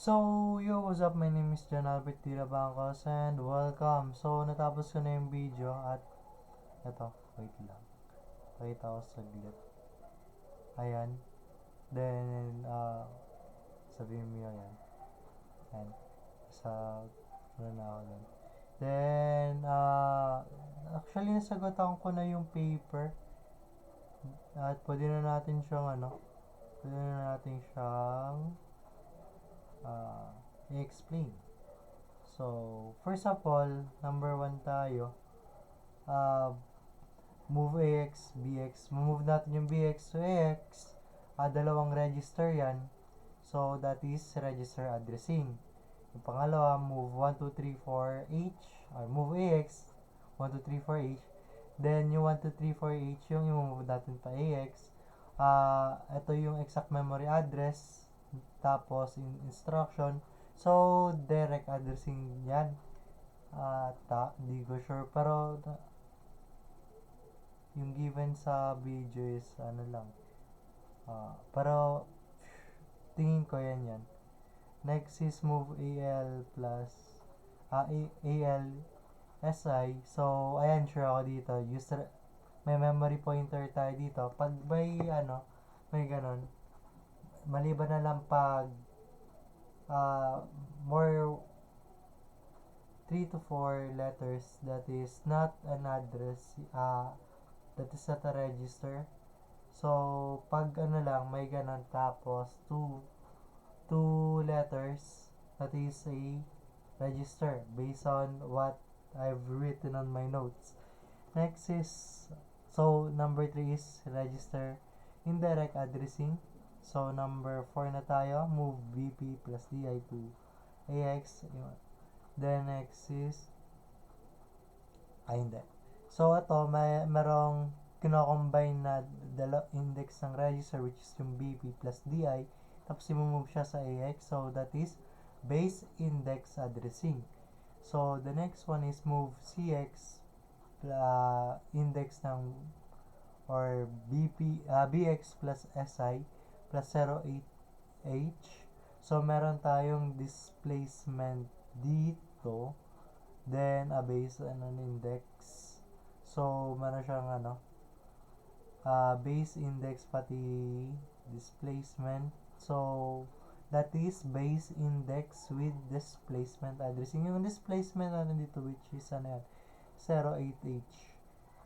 So, yo, what's up? My name is John Albert Tira Bangkos and welcome. So, natapos ko na yung video at eto, wait lang. Pakita ko saglit. Ayan. Then, sabihin mo yun, ayan. Ayan. Sa, ano na ako dun. Then, actually, nasagutan ko na yung paper. At pwede na natin siyang, pwede na natin siyang, i-explain. So, first of all, number one tayo. Uh, move AX, BX. Move natin yung BX to AX. Dalawang register yan. So, that is register addressing. Yung pangalawa, move 1, 2, 3, 4H. Or move AX, 1, 2, 3, 4H. Then, yung 1, 2, 3, 4H, yung i-move natin pa AX. Ito yung exact memory address. Tapos, instruction. So, direct addressing yan. Hindi ko sure. Pero, yung given sa video is ano lang. Pero tingin ko yan. Next is move AL plus AL SI. So, ayan, sure ako dito. May memory pointer tayo dito. Pag may ganon. Maliban na lang pag more 3 to 4 letters that is not an address, that is not a register. So, pag lang, may ganon, tapos two letters, that is a register based on what I've written on my notes. Next is, so number 3 is register indirect addressing. So, number 4 na tayo, move VP plus DI to AX. Then, next is, hindi. So, ito, merong kino-combine na index ng register, which is yung BP plus DI. Tapos, i-move siya sa AX. So, that is base index addressing. So, the next one is move CX index ng or BX plus SI plus 08H. So, meron tayong displacement dito. Then, a base and an index. So, meron siyang base index pati displacement. So, that is base index with displacement addressing. Yung displacement dito, which is 08H.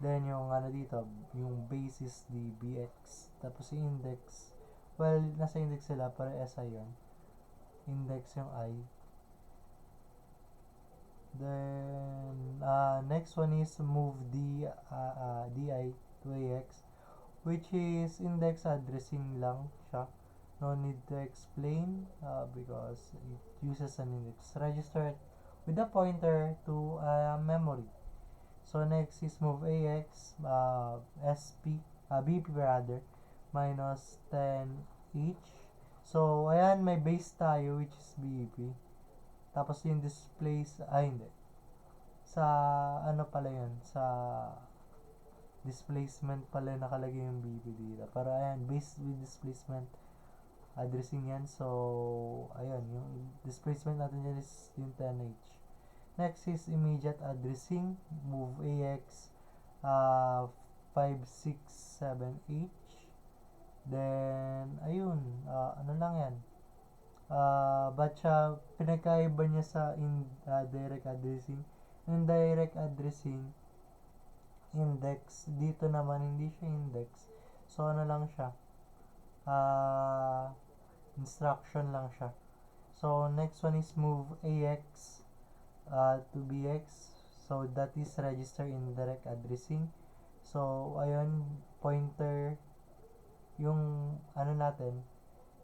Then, yung dito, yung base is DBX. Tapos, yung index, well, nasa index sila, pero SI yun. Index yung I. Then, next one is move DI to AX, which is index addressing lang siya. No need to explain because it uses an index register with a pointer to memory. So, next is move AX, BP rather, minus 10 each. So, ayan, may base tayo, which is BP. Tapos yung displace, hindi. Sa, pala yun, sa displacement pala nakalagay yung BP dito. Pero ayan, base with displacement addressing yan. So, ayun, yung displacement natin dyan is yung 10H. Next is immediate addressing, move AX, 567H. Then, ayun, ano lang yan, but siya, pinagkaiba niya sa direct addressing. Indirect addressing, index. Dito naman, hindi siya index. So, ano lang siya? Instruction lang siya. So, next one is move AX to BX. So, that is register indirect addressing. So, ayun, pointer, yung natin,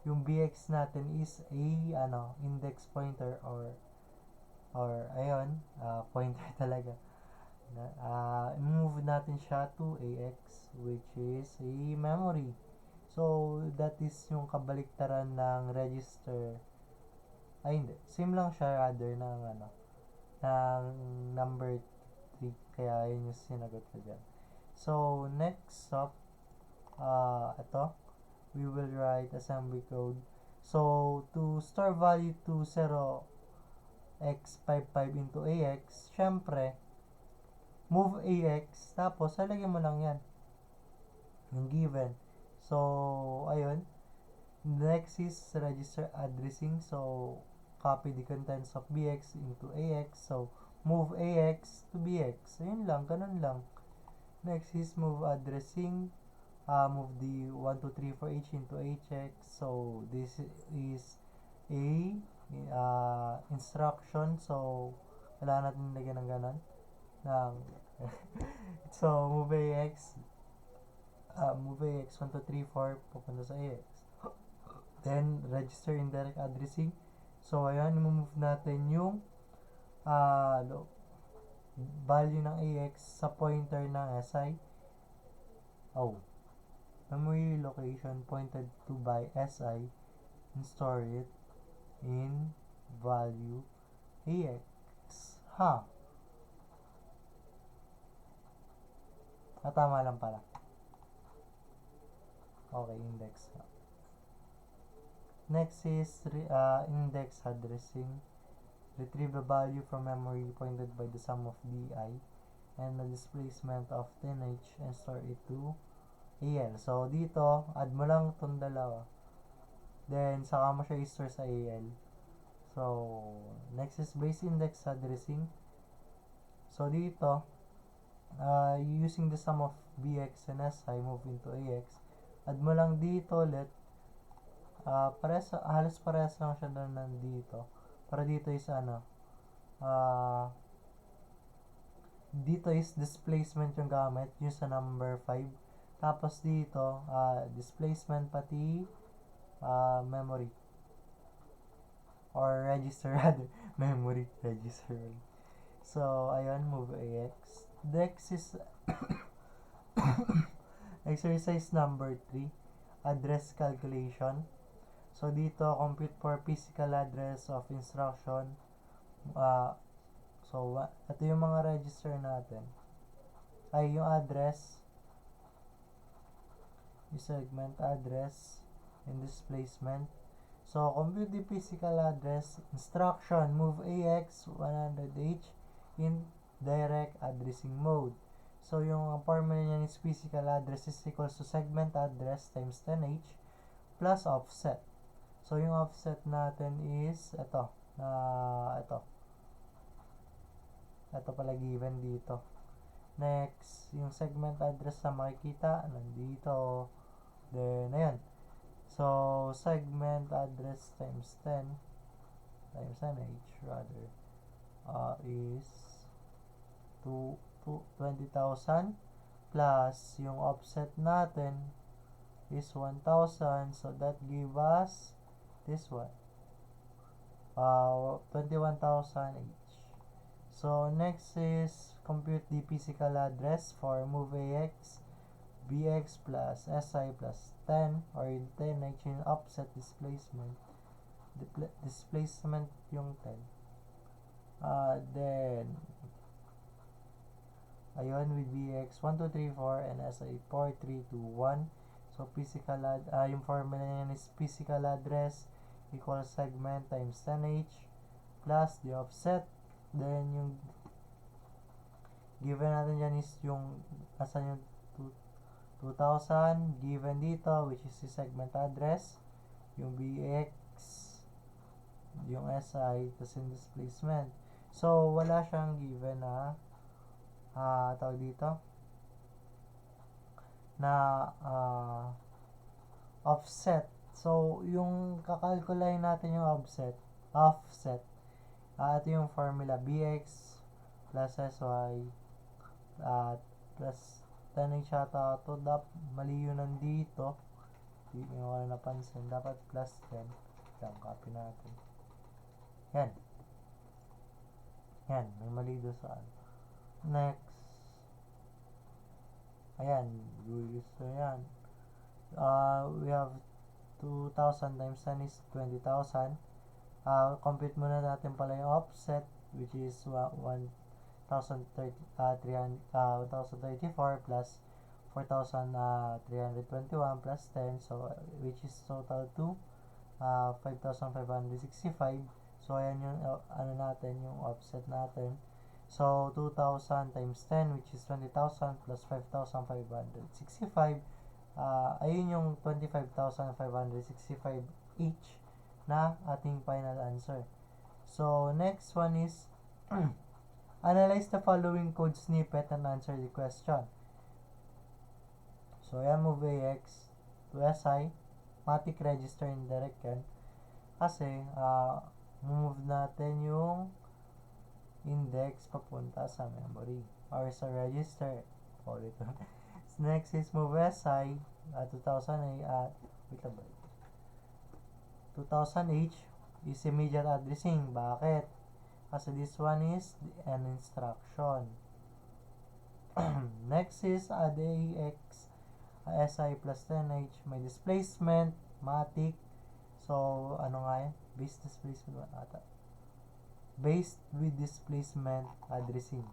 yung BX natin is a index pointer or ayun, pointer talaga. Move natin siya to AX, which is a memory. So, that is yung kabaliktaran ng register. Ay, hindi. Same lang siya rather ng number 3. Kaya yun yung sinagot ko dyan. So, next up, ito, we will write assembly code. So, to store value to 0x55 into AX, syempre, move AX, tapos lalagyan mo lang yan, yung given. So, ayun. Next is register addressing. So, copy the contents of BX into AX. So, move AX to BX. Ayun lang, ganun lang. Next is move addressing. Move the 1, 2, 3, 4 H into HX. So, this is a instruction. So, kailangan natin lagyan ng ganun. So, move AX. Move AX 1, 2, 3, 4 pupunta sa AX. Then, register indirect addressing. So, ayan, move natin yung value ng AX sa pointer ng SI. Memory location pointed to by SI and store it in value AX. Tama lang pala. Okay, index. Next is index addressing. Retrieve a value from memory pointed by the sum of DI and the displacement of 10H and store it to AL. So, dito, add mo lang itong dalawa. Then, saka mo siya i-store sa AL. So, next is base index addressing. So, dito, using the sum of BX and SI, move into AX. Add mo lang dito ulit. Halos parehas lang siya na nandito. Para dito is dito is displacement yung gamit, yung sa number 5. Tapos dito, displacement pati memory. Or register rather. Memory, register. So, ayun, move AX. Next is exercise number 3, address calculation. So, dito, compute for physical address of instruction. So, ito yung mga register natin. Ay, yung address, yung segment address, and displacement. So, compute the physical address. Instruction, move AX 100H in direct addressing mode. So, yung formula niyan is physical address is equals to segment address times 10H plus offset. So, yung offset natin is ito. Ito pala given dito. Next, yung segment address na makikita, nandito. Then, ayan. So, segment address times 10 times NH rather is 20,000 plus yung offset natin is 1,000. So, that give us this one. 21,000 each. So, next is compute the physical address for move AX, BX plus SI plus 10 or 10 yung offset displacement. Displacement yung 10. Then, ayun, with BX 1, 2, 3, 4 and SI 4, 3, 2, 1. So, yung formula niyan is physical address equals segment times 10H plus the offset. Then, yung given natin dyan is yung asan yung 2,000 given dito, which is the segment address, yung BX, yung SI, tapos yung displacement. So, wala siyang given na tawag dito na offset. So, yung kakalkulay natin yung offset, ito yung formula BX plus SY plus 10 yata ito. Mali yun nandito. Hindi nyo wala napansin. Dapat plus 10. Yan, copy natin. Yan, may mali doon saan. Next. Ayan, so yan. We have 2,000 times 10 is 20,000. Compute muna natin pala yung offset, which is 1,034 plus 4,321 plus 10, so which is total to 5,565. So, ayan yung ano natin, yung offset natin. So, 2,000 times 10, which is 20,000 plus 5,565. Ayun yung 25,565 each na ating final answer. So, next one is analyze the following code snippet and answer the question. So, ayan, move AX to SI, matic register indirect yan. Kasi, move natin yung index papunta sa memory or sa register. Next is move SI 2000H is immediate addressing. Bakit? Kasi this one is an instruction. Next is add AX SI plus 10H. May displacement, matic. So, ano nga yan? Base displacement ata. Based with displacement addressing.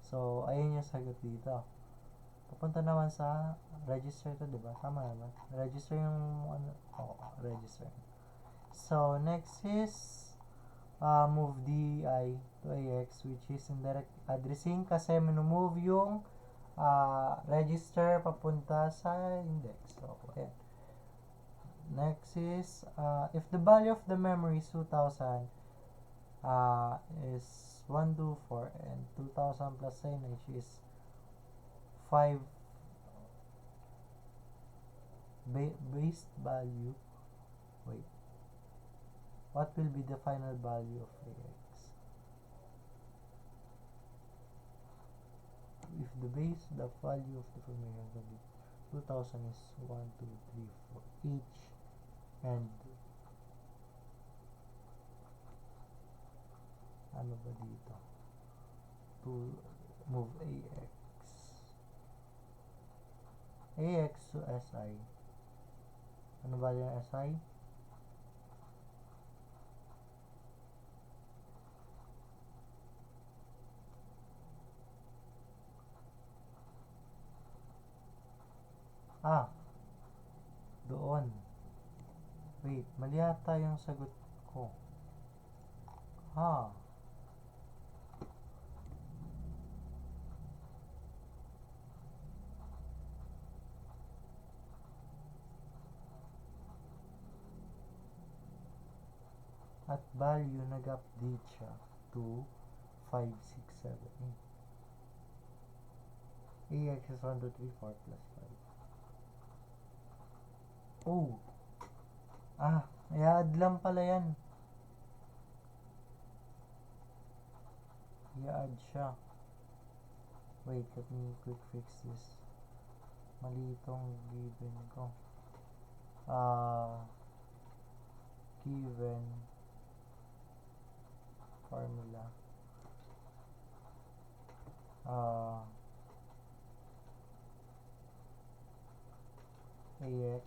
So, ayun yung sagot dito. Papunta naman sa register to, diba? Tama naman. Register yung ano, register. So, next is move DI to AX, which is indirect addressing kasi minumove yung register papunta sa index. So, ayan. Next is if the value of the memory is 2,000 is 124 and 2,000 plus signage is 5 base value. Wait, what will be the final value of AX? If the value of the familiar value 2,000 is 1, 2, 3, 4 each, and ano ba dito? To move AX to SI. Ano ba yung SI? Doon. Wait, mali yata yung sagot ko. At value, nag-update siya to 5, 6, 7, 8. AX is 1, 2, 3, 4 plus 5. Oh! I-add lang pala yan. I-add siya. Wait, let me quick fix this. Mali itong given ko. Given formula. AX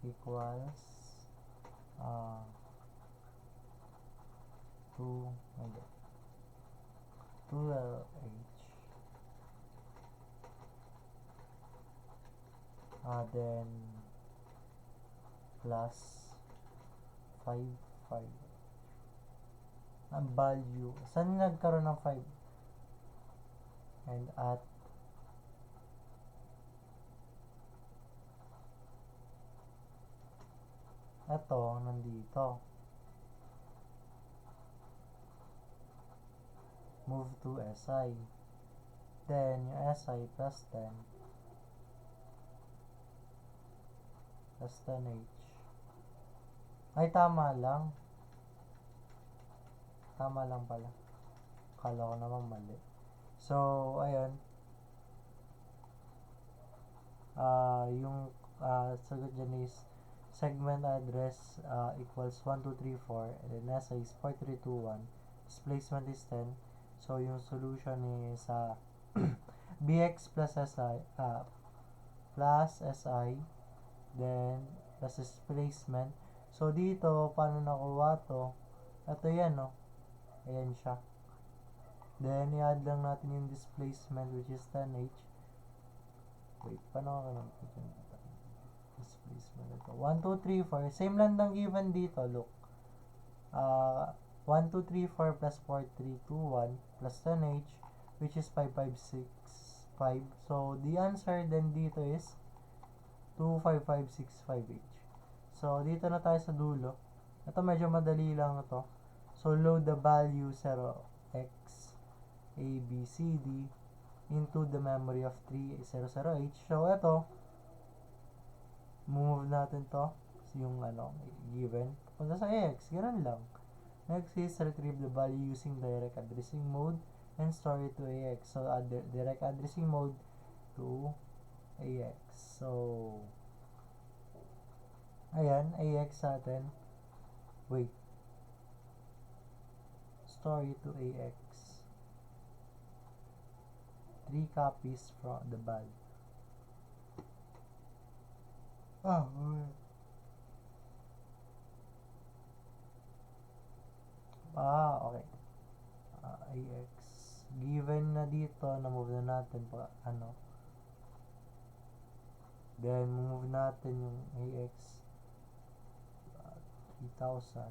equals 2LH then plus 5 ang value. Saan nagkaroon ng 5? And at ito, nandito. Move to SI. Then, yung SI plus 10 plus 10H. Ay, tama lang. Tama lang pala. Kala ko naman mali. So, ayun. Yung sagot dyan is segment address equals 1234 and then SI is 4321. Displacement is 10. So, yung solution is BX plus SI then plus displacement. So, dito, paano nakuha to? Ito yan, no? Ayan siya. Then, i-add lang natin yung displacement which is 10H. Wait, paano ako displacement ito. 1, 2, 3, 4. Same lang ng given dito. Look. 1, 2, 3, 4 plus 4, 3, 2, 1 plus 10h, which is 5, 5, 6, 5. So, the answer then dito is 2, 5, 5, 6, 5h. So, dito na tayo sa dulo. Ito medyo madali lang ito. So, load the value 0x A, B, C, D into the memory of 300H. So, ito, move natin to yung given punta sa AX. Ganun lang. Next is retrieve the value using direct addressing mode and store it to AX. So, direct addressing mode to AX. So, ayan, AX natin. Wait. Store it to AX. 3 copies from the value. Okay. AX. Given na dito, na-move na natin pa, Then, move natin yung AX 3,000.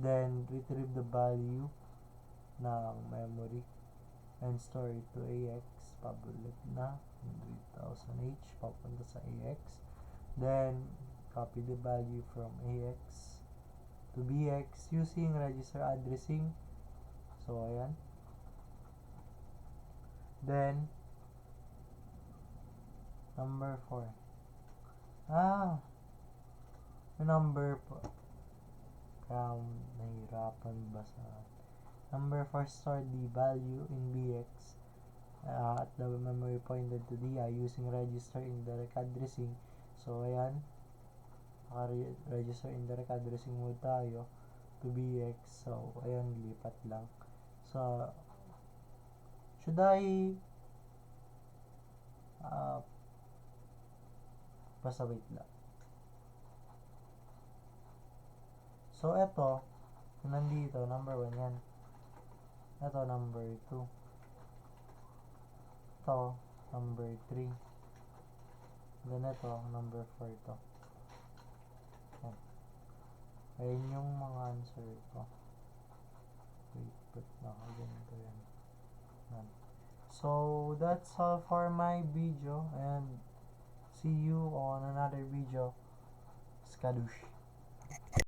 Then, retrieve the value ng memory and store it to AX. Pabalik na 3,000H papunta sa AX. Then, copy the value from AX to BX using register addressing. So, ayan. Then, number 4. Number po. Kaya nahirapan ba sa number 4, store the value in BX at the memory pointed to DI using register indirect addressing. So, ayan. Register indirect addressing mode tayo to BX. So, ayan, lipat lang. So, should I basta wait lang. So, eto, nandito, number 1 yan. Ito, number 2. Ito, number 3. Then, ito, number 4 to. Ayan yung mga answer ko. Wait, put na ako ganito yan. So, that's all for my video. And see you on another video. Skadoosh.